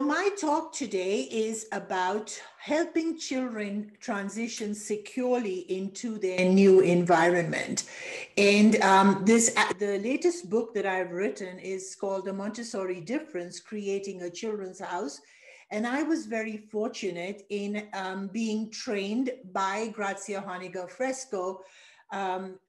my talk today is about helping children transition securely into their new environment. And the latest book that I've written is called The Montessori Difference, Creating a Children's House. And I was very fortunate in being trained by Grazia Honecker Fresco,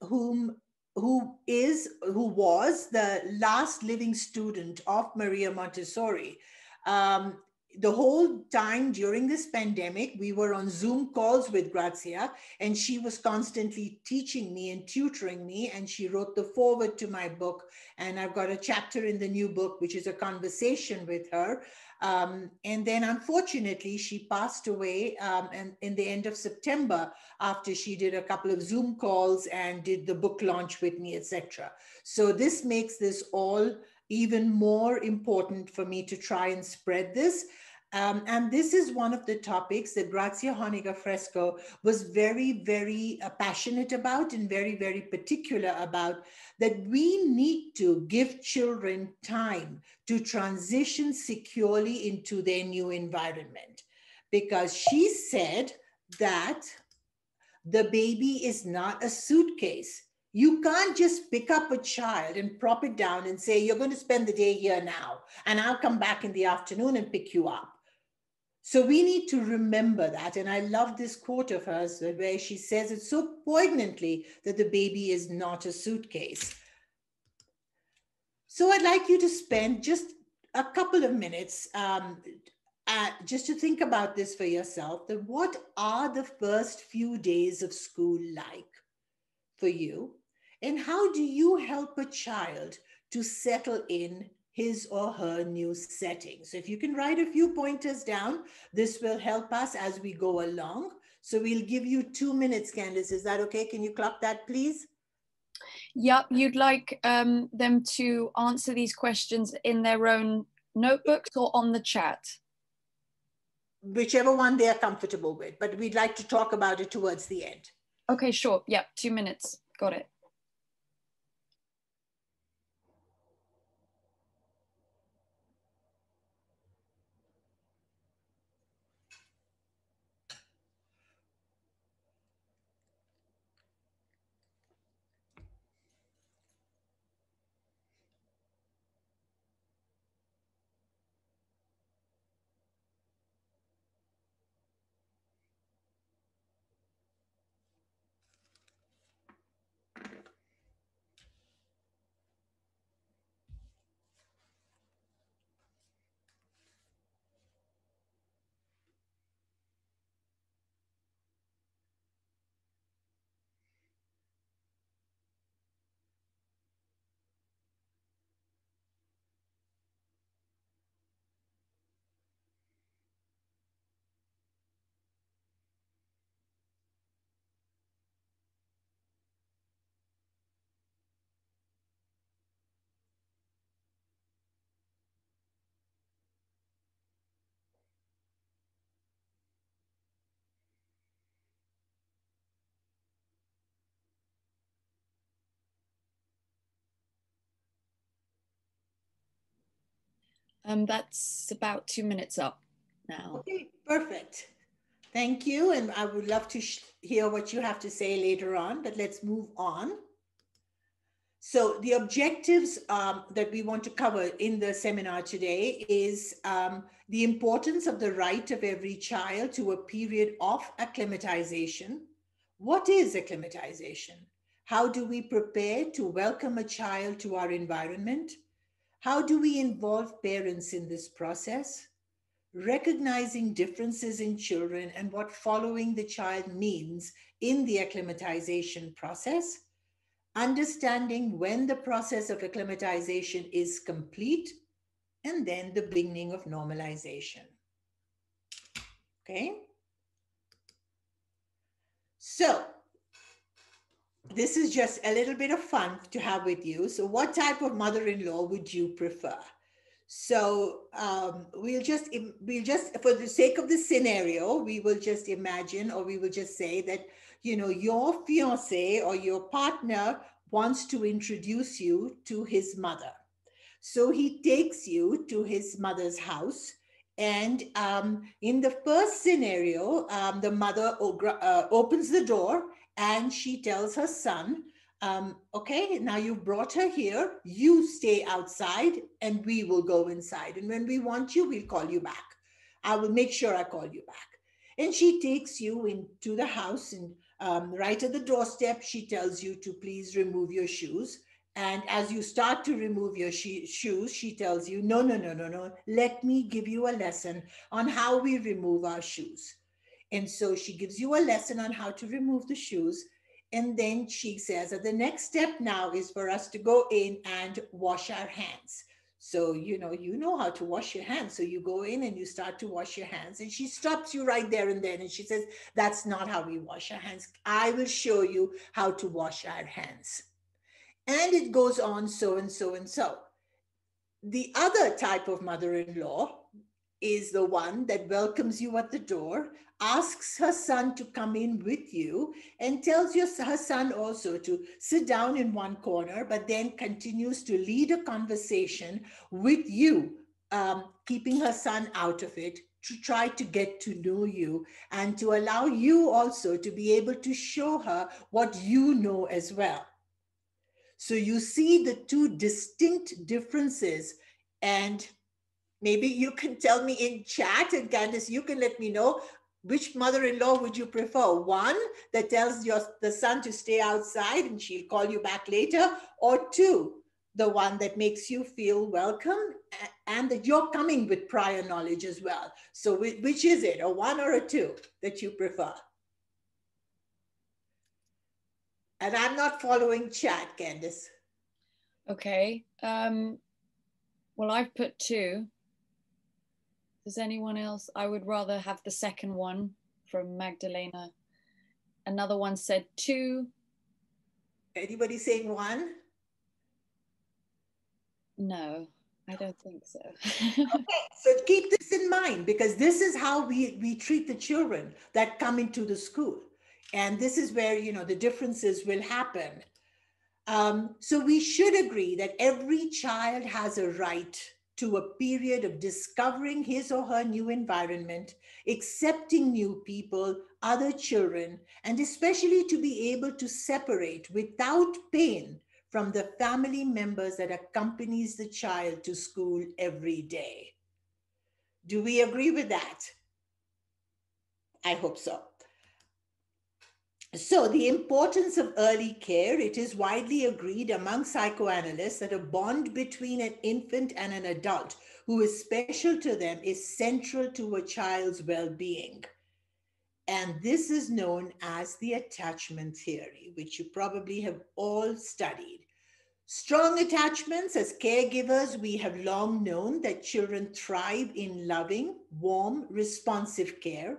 whom who was the last living student of Maria Montessori. Um, the whole time during this pandemic, we were on Zoom calls with Grazia, and she was constantly teaching me and tutoring me. And she wrote the foreword to my book. And I've got a chapter in the new book, which is a conversation with her. And then unfortunately, she passed away and in the end of September after she did a couple of Zoom calls and did the book launch with me, etc. So this makes this all even more important for me to try and spread this. And this is one of the topics that Grazia Honecker Fresco was very, very passionate about and very, very particular about, that we need to give children time to transition securely into their new environment. Because she said that the baby is not a suitcase. You can't just pick up a child and prop it down and say, you're going to spend the day here now, and I'll come back in the afternoon and pick you up. So we need to remember that. And I love this quote of hers where she says it so poignantly, that the baby is not a suitcase. So I'd like you to spend just a couple of minutes just to think about this for yourself, that what are the first few days of school like for you? And how do you help a child to settle in his or her new setting? So if you can write a few pointers down, this will help us as we go along. So we'll give you 2 minutes, Candice. Is that okay? Can you clock that, please? Yep, you'd like them to answer these questions in their own notebooks or on the chat? Whichever one they're comfortable with, but we'd like to talk about it towards the end. Okay, sure. Yep, 2 minutes. Got it. That's about 2 minutes up now. Okay, perfect. Thank you. And I would love to hear what you have to say later on, but let's move on. So the objectives that we want to cover in the seminar today is the importance of the right of every child to a period of acclimatization. What is acclimatization? How do we prepare to welcome a child to our environment? How do we involve parents in this process? Recognizing differences in children and what following the child means in the acclimatization process, understanding when the process of acclimatization is complete, and then the beginning of normalization. Okay? So, this is just a little bit of fun to have with you. So, what type of mother-in-law would you prefer? So we'll just, for the sake of the scenario, we will just imagine, or we will just say that, you know, your fiance or your partner wants to introduce you to his mother. So he takes you to his mother's house, And in the first scenario, the mother opens the door and she tells her son, okay, now you've brought her here, you stay outside and we will go inside. And when we want you, we'll call you back. I will make sure I call you back. And she takes you into the house, and right at the doorstep, she tells you to please remove your shoes. And as you start to remove your shoes, she tells you, no, no, no, no, no. Let me give you a lesson on how we remove our shoes. And so she gives you a lesson on how to remove the shoes. And then she says that the next step now is for us to go in and wash our hands. So, you know how to wash your hands. So you go in and you start to wash your hands. And she stops you right there and then. And she says, that's not how we wash our hands. I will show you how to wash our hands. And it goes on so and so and so. The other type of mother-in-law is the one that welcomes you at the door, asks her son to come in with you, and tells her son also to sit down in one corner, but then continues to lead a conversation with you, keeping her son out of it, to try to get to know you and to allow you also to be able to show her what you know as well. So you see the two distinct differences. And maybe you can tell me in chat, and Candice, you can let me know, which mother-in-law would you prefer? One that tells the son to stay outside and she'll call you back later, or two, the one that makes you feel welcome and that you're coming with prior knowledge as well. So which is it, a one or a two that you prefer? And I'm not following chat, Candice. Okay. Well, I've put two. Does anyone else? I would rather have the second one from Magdalena. Another one said two. Anybody saying one? No, I don't think so. Okay, so keep this in mind, because this is how we treat the children that come into the school. And this is where, the differences will happen. So we should agree that every child has a right to a period of discovering his or her new environment, accepting new people, other children, and especially to be able to separate without pain from the family members that accompanies the child to school every day. Do we agree with that? I hope so. So, the importance of early care, it is widely agreed among psychoanalysts that a bond between an infant and an adult who is special to them is central to a child's well-being. And this is known as the attachment theory, which you probably have all studied. Strong attachments, as caregivers, we have long known that children thrive in loving, warm, responsive care.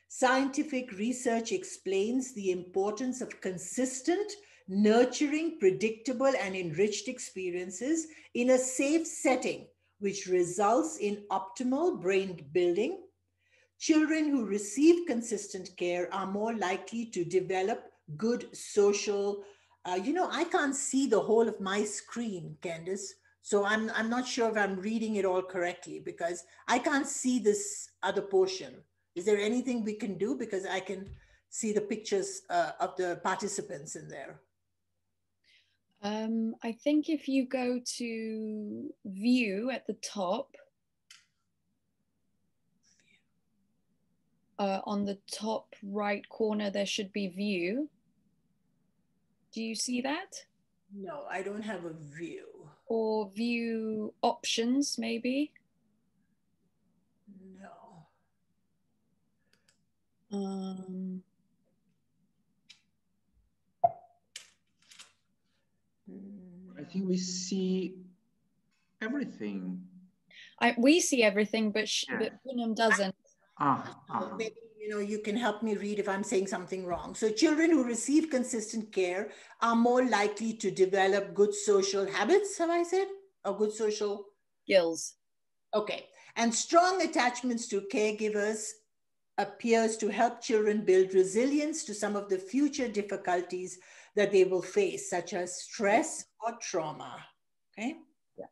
Scientific research explains the importance of consistent, nurturing, predictable, and enriched experiences in a safe setting, which results in optimal brain building. Children who receive consistent care are more likely to develop good social. I can't see the whole of my screen, Candice. So I'm not sure if I'm reading it all correctly, because I can't see this other portion. Is there anything we can do? Because I can see the pictures of the participants in there. I think if you go to view at the top, on the top right corner, there should be view. Do you see that? No, I don't have a view. Or view options, maybe? No. I think we see everything. We see everything, but Poonam doesn't. Maybe, you can help me read if I'm saying something wrong. So children who receive consistent care are more likely to develop good social habits, have I said? Or good social skills. Okay. And strong attachments to caregivers appears to help children build resilience to some of the future difficulties that they will face, such as stress or trauma. Okay. Yeah.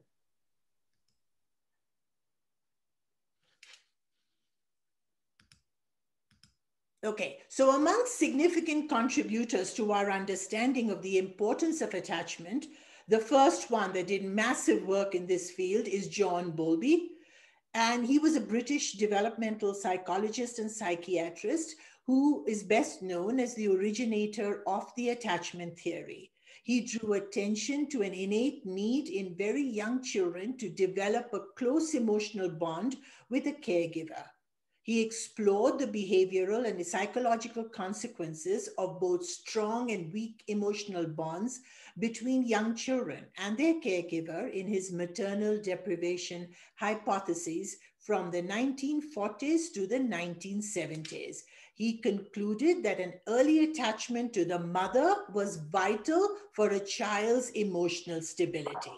Okay, so among significant contributors to our understanding of the importance of attachment, the first one that did massive work in this field is John Bowlby. And he was a British developmental psychologist and psychiatrist who is best known as the originator of the attachment theory. He drew attention to an innate need in very young children to develop a close emotional bond with a caregiver. He explored the behavioral and psychological consequences of both strong and weak emotional bonds between young children and their caregiver in his maternal deprivation hypotheses from the 1940s to the 1970s. He concluded that an early attachment to the mother was vital for a child's emotional stability.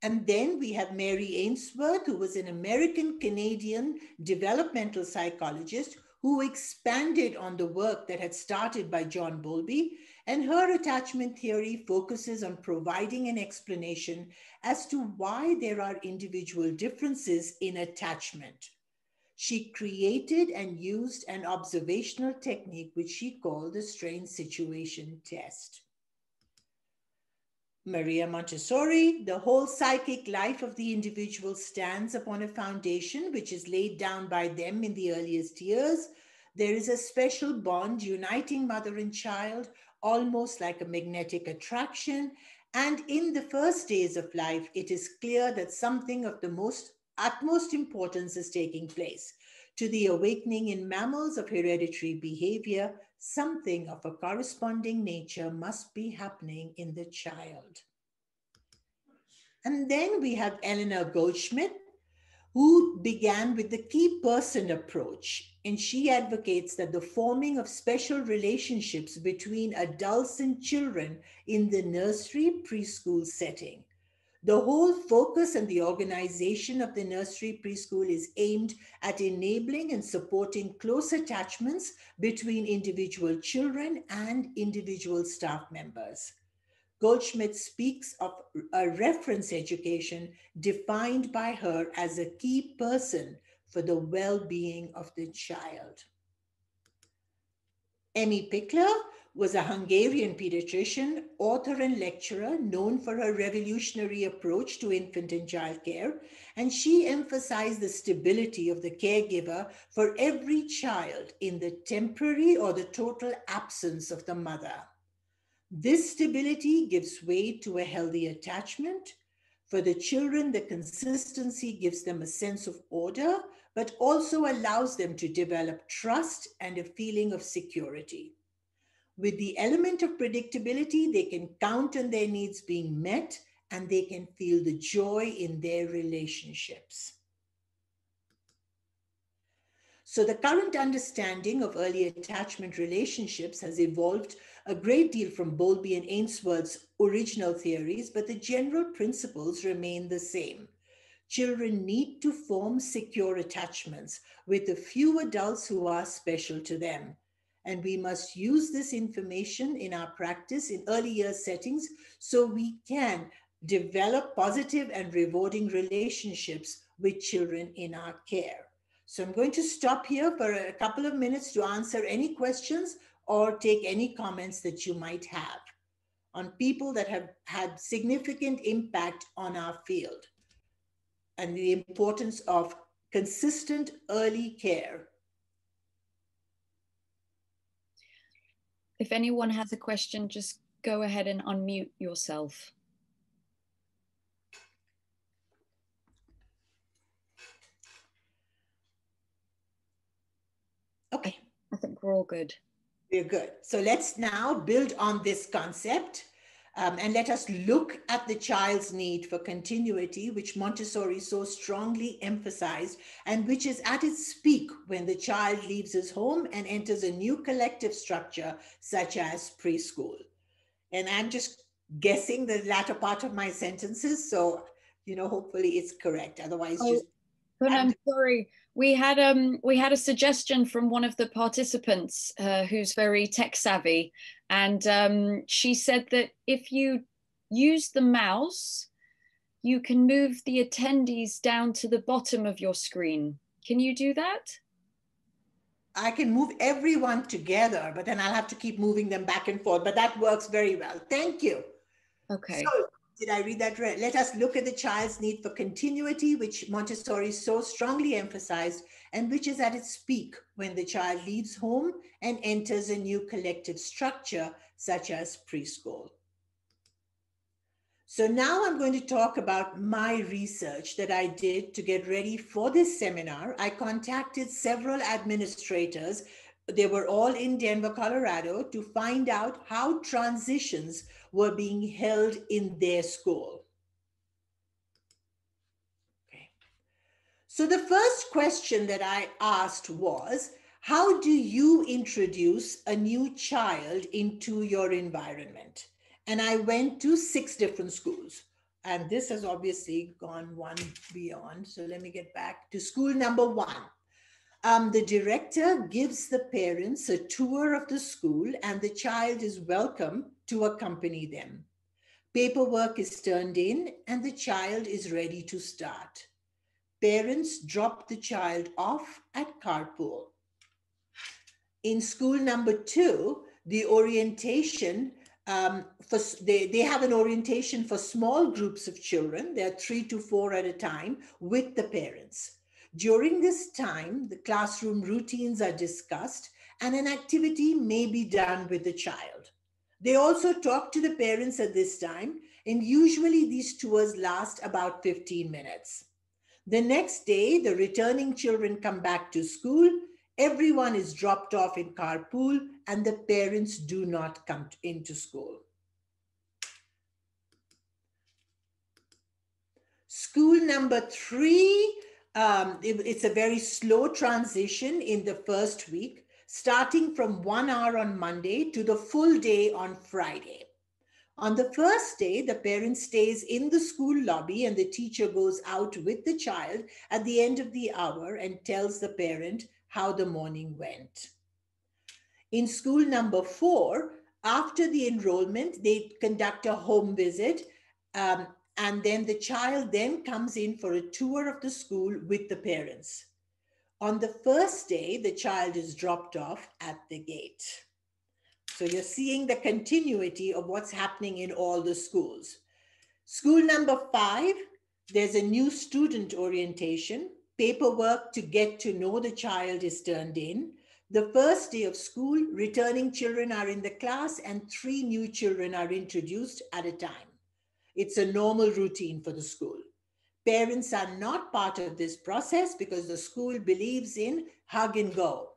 And then we have Mary Ainsworth, who was an American-Canadian developmental psychologist who expanded on the work that had started by John Bowlby, and her attachment theory focuses on providing an explanation as to why there are individual differences in attachment. She created and used an observational technique which she called the strain situation test. Maria Montessori, the whole psychic life of the individual stands upon a foundation which is laid down by them in the earliest years. There is a special bond uniting mother and child, almost like a magnetic attraction. And in the first days of life, it is clear that something of the utmost importance is taking place. To the awakening in mammals of hereditary behavior, something of a corresponding nature must be happening in the child. And then we have Eleanor Goldschmidt, who began with the key person approach. And she advocates that the forming of special relationships between adults and children in the nursery preschool setting. The whole focus and the organization of the nursery preschool is aimed at enabling and supporting close attachments between individual children and individual staff members. Goldschmidt speaks of a reference education defined by her as a key person for the well-being of the child. Emmy Pickler was a Hungarian pediatrician, author, and lecturer known for her revolutionary approach to infant and child care, and she emphasized the stability of the caregiver for every child in the temporary or the total absence of the mother. This stability gives way to a healthy attachment. For the children, the consistency gives them a sense of order, but also allows them to develop trust and a feeling of security. With the element of predictability, they can count on their needs being met and they can feel the joy in their relationships. So the current understanding of early attachment relationships has evolved a great deal from Bowlby and Ainsworth's original theories, but the general principles remain the same. Children need to form secure attachments with a few adults who are special to them. And we must use this information in our practice in early year settings so we can develop positive and rewarding relationships with children in our care. So I'm going to stop here for a couple of minutes to answer any questions or take any comments that you might have on people that have had significant impact on our field and the importance of consistent early care. If anyone has a question, just go ahead and unmute yourself. Okay. I think we're all good. We're good. So let's now build on this concept and let us look at the child's need for continuity, which Montessori so strongly emphasized, and which is at its peak when the child leaves his home and enters a new collective structure, such as preschool. And I'm just guessing the latter part of my sentences, so, hopefully it's correct. Otherwise, just... But I'm sorry, we had a suggestion from one of the participants who's very tech savvy, and she said that if you use the mouse, you can move the attendees down to the bottom of your screen. Can you do that? I can move everyone together, but then I'll have to keep moving them back and forth. But that works very well. Thank you. So, Okay. did I read that right? Let us look at the child's need for continuity, which Montessori so strongly emphasized, and which is at its peak when the child leaves home and enters a new collective structure, such as preschool. So now I'm going to talk about my research that I did to get ready for this seminar. I contacted several administrators. They were all in Denver, Colorado, to find out how transitions were being held in their school. Okay. So the first question that I asked was, how do you introduce a new child into your environment? And I went to 6 different schools. And this has obviously gone one beyond. So let me get back to school number 1. The director gives the parents a tour of the school, and the child is welcome to accompany them. Paperwork is turned in, and the child is ready to start. Parents drop the child off at carpool. In school number 2, the orientation they have an orientation for small groups of children. There are 3 to 4 at a time with the parents. During this time, the classroom routines are discussed and an activity may be done with the child. They also talk to the parents at this time, and usually these tours last about 15 minutes. The next day, the returning children come back to school. Everyone is dropped off in carpool, and the parents do not come into school. School number 3, it's a very slow transition in the first week, starting from 1 hour on Monday to the full day on Friday. On the first day, the parent stays in the school lobby and the teacher goes out with the child at the end of the hour and tells the parent how the morning went. In school number 4, after the enrollment, they conduct a home visit, and then the child then comes in for a tour of the school with the parents. On the first day, the child is dropped off at the gate. So you're seeing the continuity of what's happening in all the schools. School number 5, there's a new student orientation. Paperwork to get to know the child is turned in. The first day of school, returning children are in the class and 3 new children are introduced at a time. It's a normal routine for the school. Parents are not part of this process because the school believes in hug and go.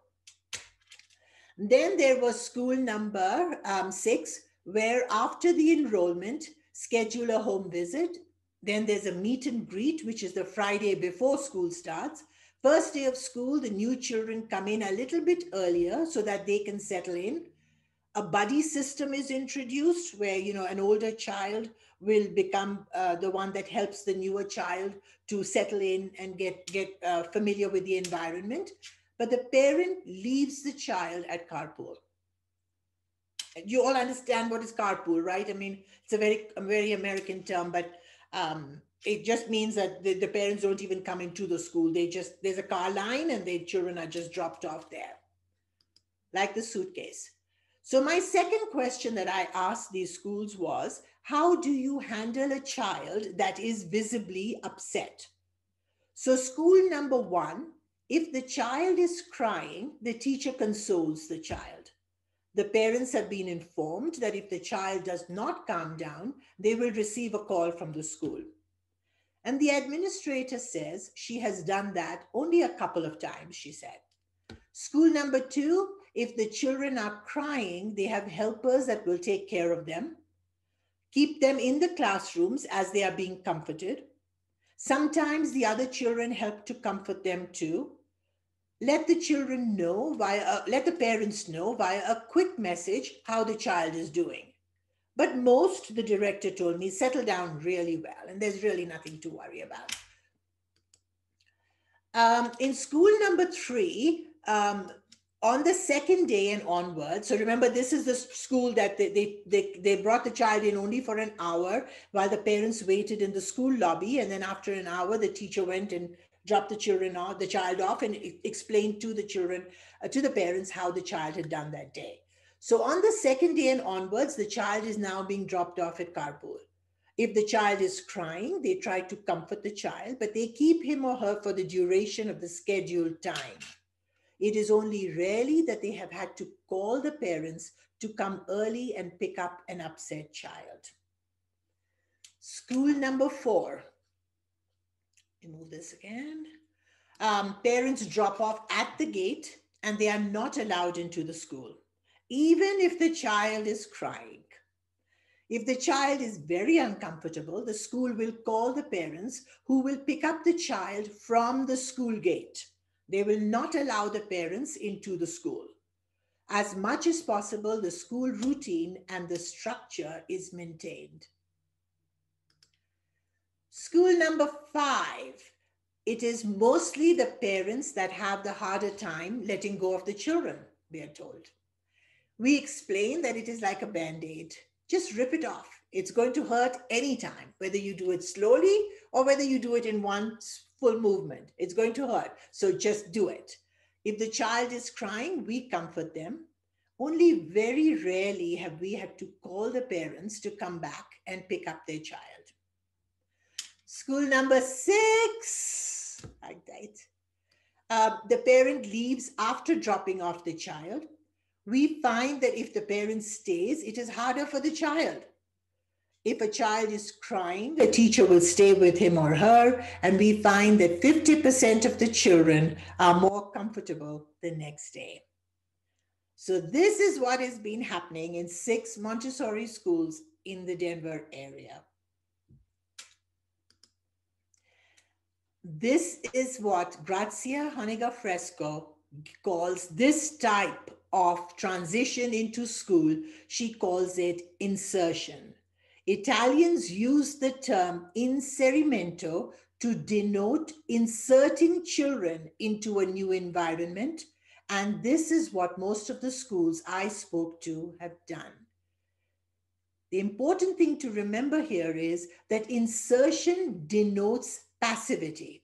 Then there was school number 6, where after the enrollment, schedule a home visit. Then there's a meet and greet, which is the Friday before school starts. First day of school, the new children come in a little bit earlier so that they can settle in. A buddy system is introduced where, an older child will become the one that helps the newer child to settle in and get familiar with the environment. But the parent leaves the child at carpool. You all understand what is carpool, right? I mean, it's a very American term, but it just means that the parents don't even come into the school. There's a car line and the children are just dropped off there, like the suitcase. So my second question that I asked these schools was, how do you handle a child that is visibly upset? So school number 1, if the child is crying, the teacher consoles the child. The parents have been informed that if the child does not calm down, they will receive a call from the school. And the administrator says she has done that only a couple of times, she said. School number 2, if the children are crying, they have helpers that will take care of them. Keep them in the classrooms as they are being comforted. Sometimes the other children help to comfort them too. Let the parents know via a quick message how the child is doing. But most, the director told me, settle down really well, and there's really nothing to worry about. In school number 3, on the second day and onward, so remember, this is the school that they brought the child in only for an hour while the parents waited in the school lobby, and then after an hour, the teacher went and drop the children off, the child off, and explain to the children, to the parents, how the child had done that day. So on the second day and onwards, the child is now being dropped off at carpool. If the child is crying, they try to comfort the child, but they keep him or her for the duration of the scheduled time. It is only rarely that they have had to call the parents to come early and pick up an upset child. School number 4. Remove this again. Parents drop off at the gate and they are not allowed into the school, even if the child is crying. If the child is very uncomfortable, the school will call the parents who will pick up the child from the school gate. They will not allow the parents into the school. As much as possible, the school routine and the structure is maintained. School number 5. It is mostly the parents that have the harder time letting go of the children, we are told. We explain that it is like a band-aid. Just rip it off. It's going to hurt anytime, whether you do it slowly or whether you do it in one full movement. It's going to hurt. So just do it. If the child is crying, we comfort them. Only very rarely have we had to call the parents to come back and pick up their child. School number 6, like that. The parent leaves after dropping off the child. We find that if the parent stays, it is harder for the child. If a child is crying, the teacher will stay with him or her, and we find that 50% of the children are more comfortable the next day. So this is what has been happening in 6 Montessori schools in the Denver area. This is what Grazia Honega-Fresco calls this type of transition into school. She calls it insertion. Italians use the term inserimento to denote inserting children into a new environment, and this is what most of the schools I spoke to have done. The important thing to remember here is that insertion denotes passivity.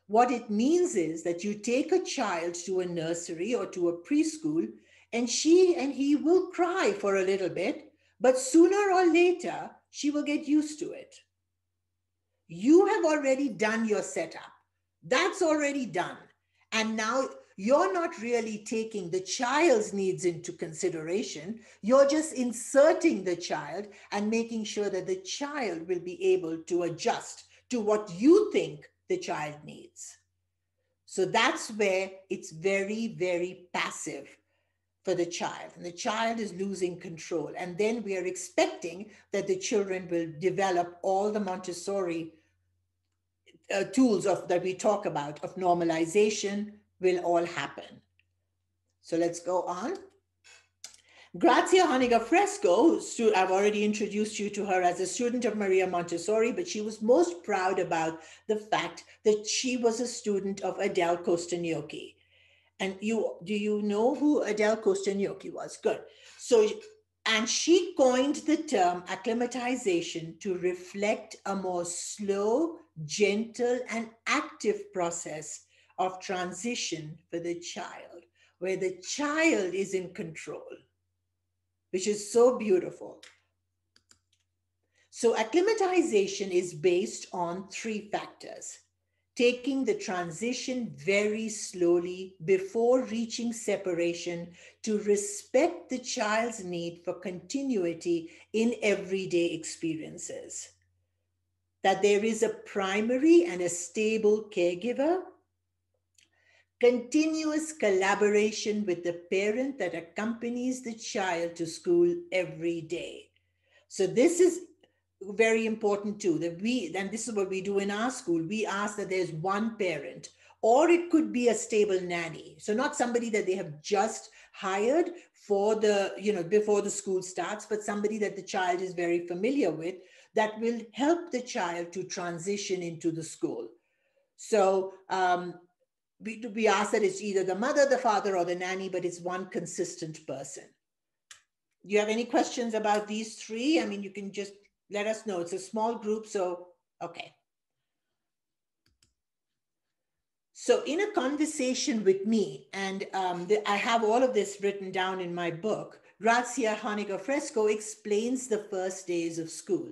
What it means is that you take a child to a nursery or to a preschool, and she and he will cry for a little bit, but sooner or later, she will get used to it. You have already done your setup. That's already done. And now you're not really taking the child's needs into consideration. You're just inserting the child and making sure that the child will be able to adjust to what you think the child needs. So that's where it's very, very passive for the child, and the child is losing control. And then we are expecting that the children will develop all the Montessori tools that we talk about of normalization will all happen. So let's go on. Grazia Honega-Fresco, I've already introduced you to her as a student of Maria Montessori, but she was most proud about the fact that she was a student of Adele Costagnochi. And do you know who Adele Costagnochi was? Good. So, and she coined the term acclimatization to reflect a more slow, gentle, and active process of transition for the child, where the child is in control, which is so beautiful. So acclimatization is based on 3 factors. Taking the transition very slowly before reaching separation to respect the child's need for continuity in everyday experiences. That there is a primary and a stable caregiver. Continuous collaboration with the parent that accompanies the child to school every day. So this is very important too, that and this is what we do in our school, we ask that there's one parent, or it could be a stable nanny. So not somebody that they have just hired for the, before the school starts, but somebody that the child is very familiar with that will help the child to transition into the school. So we ask that it's either the mother, the father, or the nanny, but it's one consistent person. Do you have any questions about these 3? I mean, you can just let us know. It's a small group, so okay. So in a conversation with me, and I have all of this written down in my book, Grazia Honecker Fresco explains the first days of school.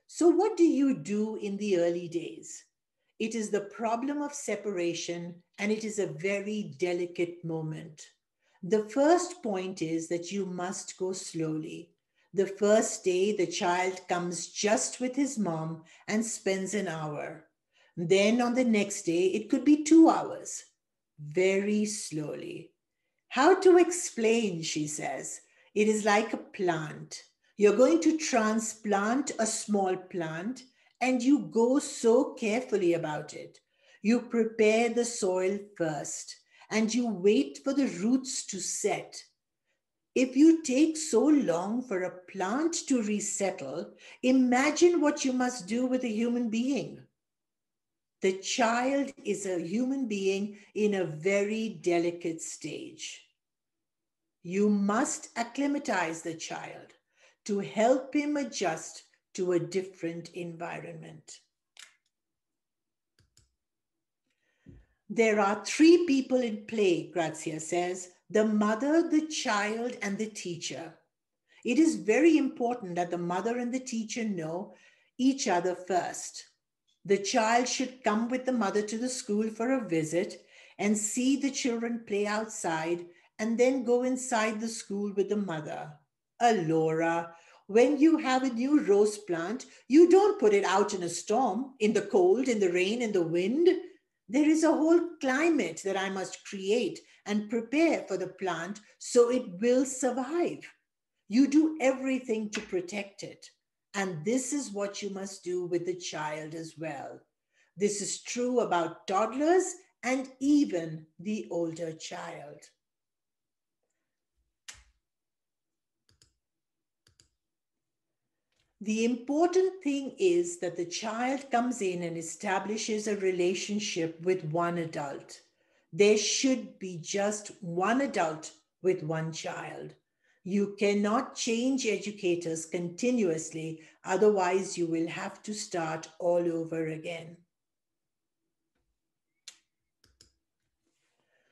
So what do you do in the early days? It is the problem of separation, and it is a very delicate moment. The first point is that you must go slowly. The first day, the child comes just with his mom and spends an hour. Then on the next day, it could be 2 hours. Very slowly. How to explain, she says. It is like a plant. You're going to transplant a small plant, and you go so carefully about it. You prepare the soil first, and you wait for the roots to set. If you take so long for a plant to resettle, imagine what you must do with a human being. The child is a human being in a very delicate stage. You must acclimatize the child to help him adjust to a different environment. There are 3 people in play, Grazia says: the mother, the child, and the teacher. It is very important that the mother and the teacher know each other first. The child should come with the mother to the school for a visit and see the children play outside, and then go inside the school with the mother. Alora, when you have a new rose plant, you don't put it out in a storm, in the cold, in the rain, in the wind. There is a whole climate that I must create and prepare for the plant so it will survive. You do everything to protect it. And this is what you must do with the child as well. This is true about toddlers and even the older child. The important thing is that the child comes in and establishes a relationship with one adult. There should be just one adult with one child. You cannot change educators continuously, otherwise you will have to start all over again.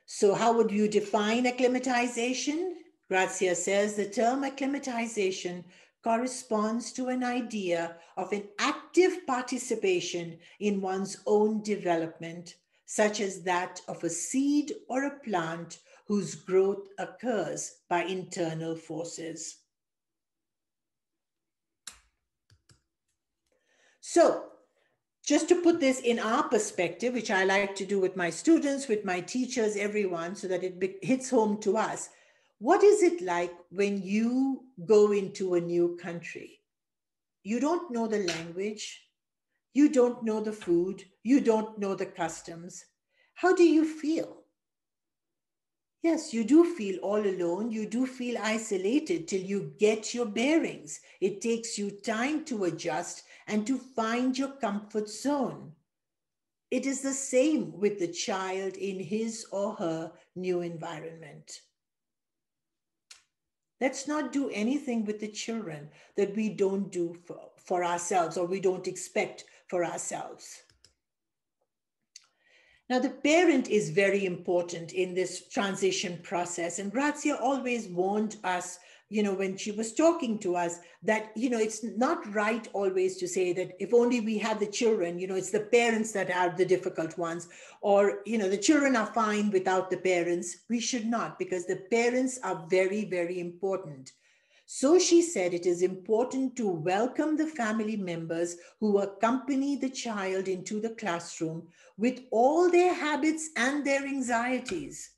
So how would you define acclimatization? Grazia says the term acclimatization corresponds to an idea of an active participation in one's own development, such as that of a seed or a plant whose growth occurs by internal forces. So, just to put this in our perspective, which I like to do with my students, with my teachers, everyone, so that it hits home to us. What is it like when you go into a new country? You don't know the language, you don't know the food, you don't know the customs. How do you feel? Yes, you do feel all alone. You do feel isolated till you get your bearings. It takes you time to adjust and to find your comfort zone. It is the same with the child in his or her new environment. Let's not do anything with the children that we don't do for ourselves, or we don't expect for ourselves. Now, the parent is very important in this transition process. And Grazia always warned us, when she was talking to us, that, it's not right always to say that if only we had the children, it's the parents that are the difficult ones, or, the children are fine without the parents. We should not, because the parents are very, very important. So she said it is important to welcome the family members who accompany the child into the classroom with all their habits and their anxieties.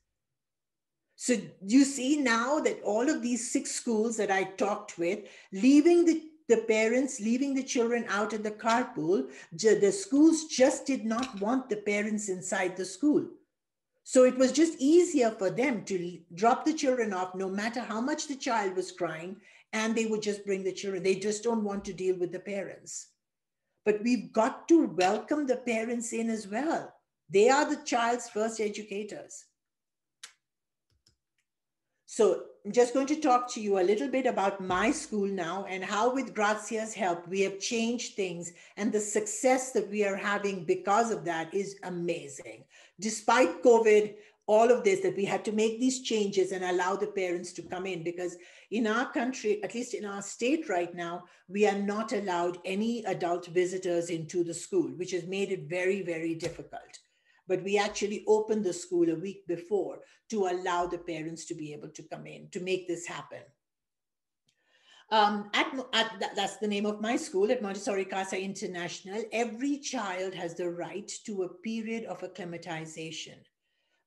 So you see now that all of these 6 schools that I talked with, leaving the parents, leaving the children out at the carpool, the schools just did not want the parents inside the school. So it was just easier for them to drop the children off, no matter how much the child was crying, and they would just bring the children. They just don't want to deal with the parents. But we've got to welcome the parents in as well. They are the child's first educators. So I'm just going to talk to you a little bit about my school now, and how with Grazia's help, we have changed things, and the success that we are having because of that is amazing. despite COVID, all of this, that we had to make these changes and allow the parents to come in, because in our country, at least in our state right now, we are not allowed any adult visitors into the school, which has made it very, very difficult. But we actually opened the school a week before to allow the parents to be able to come in to make this happen. That's the name of my school, at Montessori Casa International. Every child has the right to a period of acclimatization.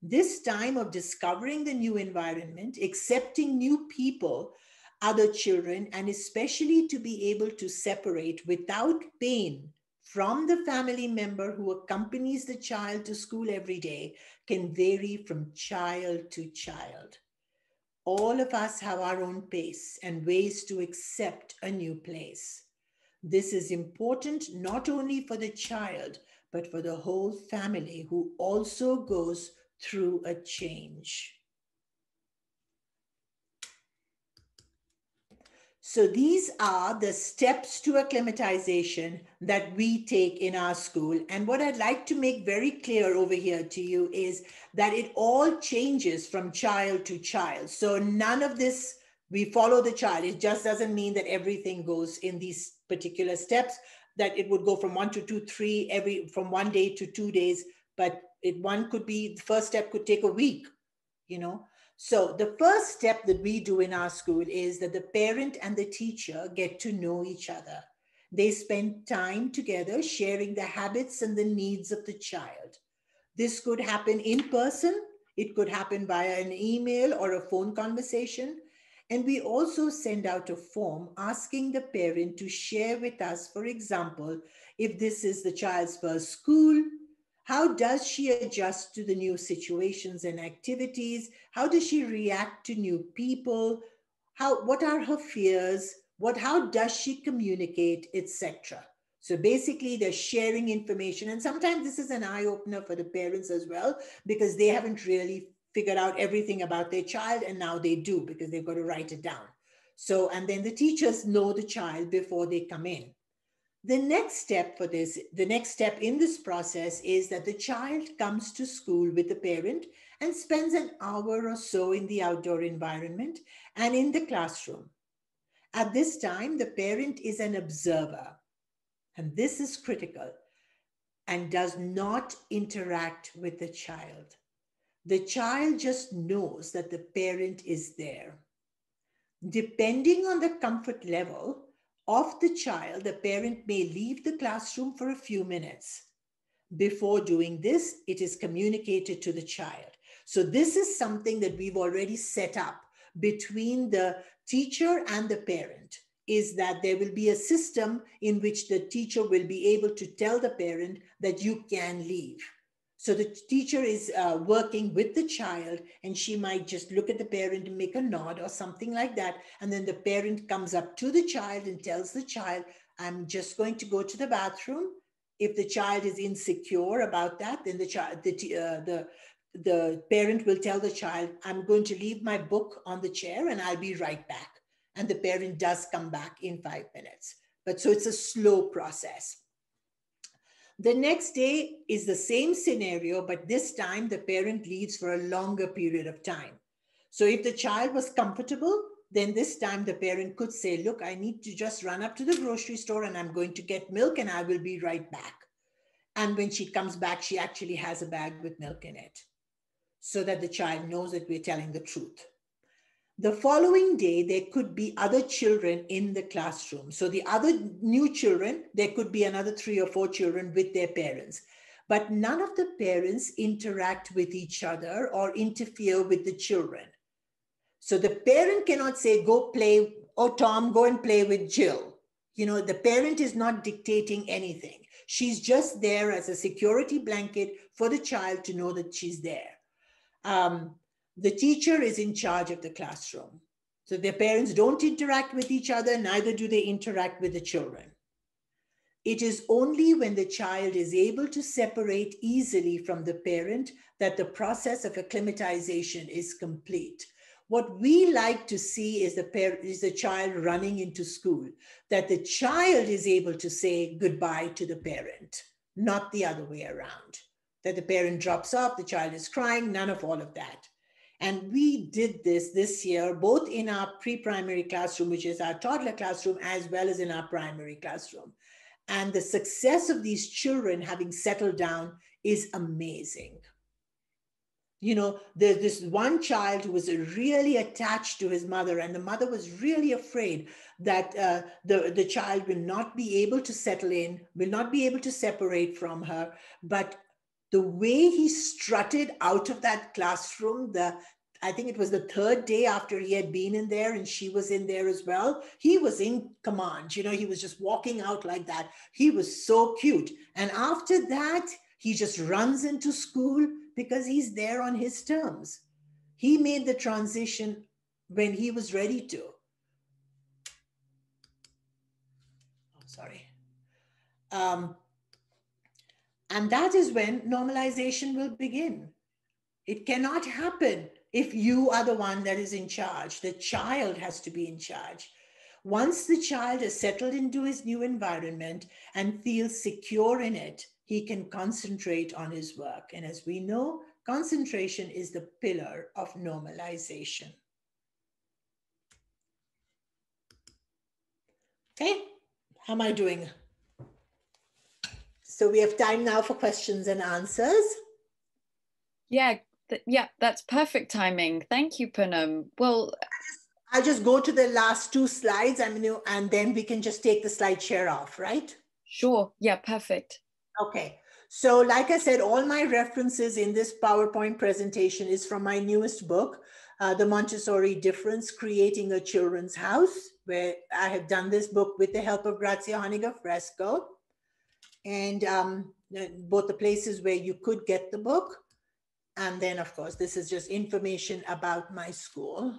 This time of discovering the new environment, accepting new people, other children, and especially to be able to separate without pain from the family member who accompanies the child to school every day, can vary from child to child. All of us have our own pace and ways to accept a new place. This is important not only for the child, but for the whole family, who also goes through a change. So these are the steps to acclimatization that we take in our school. And what I'd like to make very clear over here to you is that it all changes from child to child. So none of this, we follow the child. It just doesn't mean that everything goes in these particular steps, that it would go from 1 to 2, 3, from 1 day to 2 days. But one could be, the first step could take a week, you know. So the first step that we do in our school is that the parent and the teacher get to know each other. They spend time together sharing the habits and the needs of the child. This could happen in person. It could happen via an email or a phone conversation. And we also send out a form asking the parent to share with us, for example, if this is the child's first school, how does she adjust to the new situations and activities? How does she react to new people? What are her fears? How does she communicate, etc.? So basically, they're sharing information. And sometimes this is an eye-opener for the parents as well, because they haven't really figured out everything about their child, and now they do, because they've got to write it down. So, and then the teachers know the child before they come in. The next step in this process is that the child comes to school with the parent and spends an hour or so in the outdoor environment and in the classroom. At this time, the parent is an observer, and this is critical, and does not interact with the child. The child just knows that the parent is there. Depending on the comfort level of the child, the parent may leave the classroom for a few minutes. Before doing this, it is communicated to the child. So this is something that we've already set up between the teacher and the parent, is that there will be a system in which the teacher will be able to tell the parent that you can leave. So the teacher is working with the child, and she might just look at the parent and make a nod or something like that. And then the parent comes up to the child and tells the child, I'm just going to go to the bathroom. If the child is insecure about that, then the parent will tell the child, I'm going to leave my book on the chair and I'll be right back. And the parent does come back in 5 minutes. But so it's a slow process. The next day is the same scenario, but this time the parent leaves for a longer period of time. So if the child was comfortable, then this time the parent could say, look, I need to just run up to the grocery store and I'm going to get milk and I will be right back. And when she comes back, she actually has a bag with milk in it, so that the child knows that we're telling the truth. The following day, there could be other children in the classroom. So the other new children, there could be another 3 or 4 children with their parents. But none of the parents interact with each other or interfere with the children. So the parent cannot say, go play, oh, Tom, go and play with Jill. You know, the parent is not dictating anything. She's just there as a security blanket for the child to know that she's there. The teacher is in charge of the classroom. So their parents don't interact with each other, neither do they interact with the children. It is only when the child is able to separate easily from the parent that the process of acclimatization is complete. What we like to see is the child running into school, that the child is able to say goodbye to the parent, not the other way around. that the parent drops off, the child is crying, none of all of that. And we did this year, both in our pre-primary classroom, which is our toddler classroom, as well as in our primary classroom. And the success of these children having settled down is amazing. You know, there's this one child who was really attached to his mother, and the mother was really afraid that the child will not be able to settle in, will not be able to separate from her. But the way he strutted out of that classroom, I think it was the third day after he had been in there and she was in there as well, he was in command. You know, he was just walking out like that. He was so cute. And after that, he just runs into school because he's there on his terms. He made the transition when he was ready to. Oh, sorry. And that is when normalization will begin. It cannot happen if you are the one that is in charge. The child has to be in charge. Once the child is settled into his new environment and feels secure in it, he can concentrate on his work. And as we know, concentration is the pillar of normalization. Okay, how am I doing? So we have time now for questions and answers. Yeah, that's perfect timing. Thank you, Poonam. Well, I'll just go to the last two slides, and then we can just take the slide share off, right? Sure. Yeah, perfect. Okay. So like I said, all my references in this PowerPoint presentation is from my newest book, The Montessori Difference, Creating a Children's House, where I have done this book with the help of Grazia Honiger Fresco. And both the places where you could get the book. And then, of course, this is just information about my school.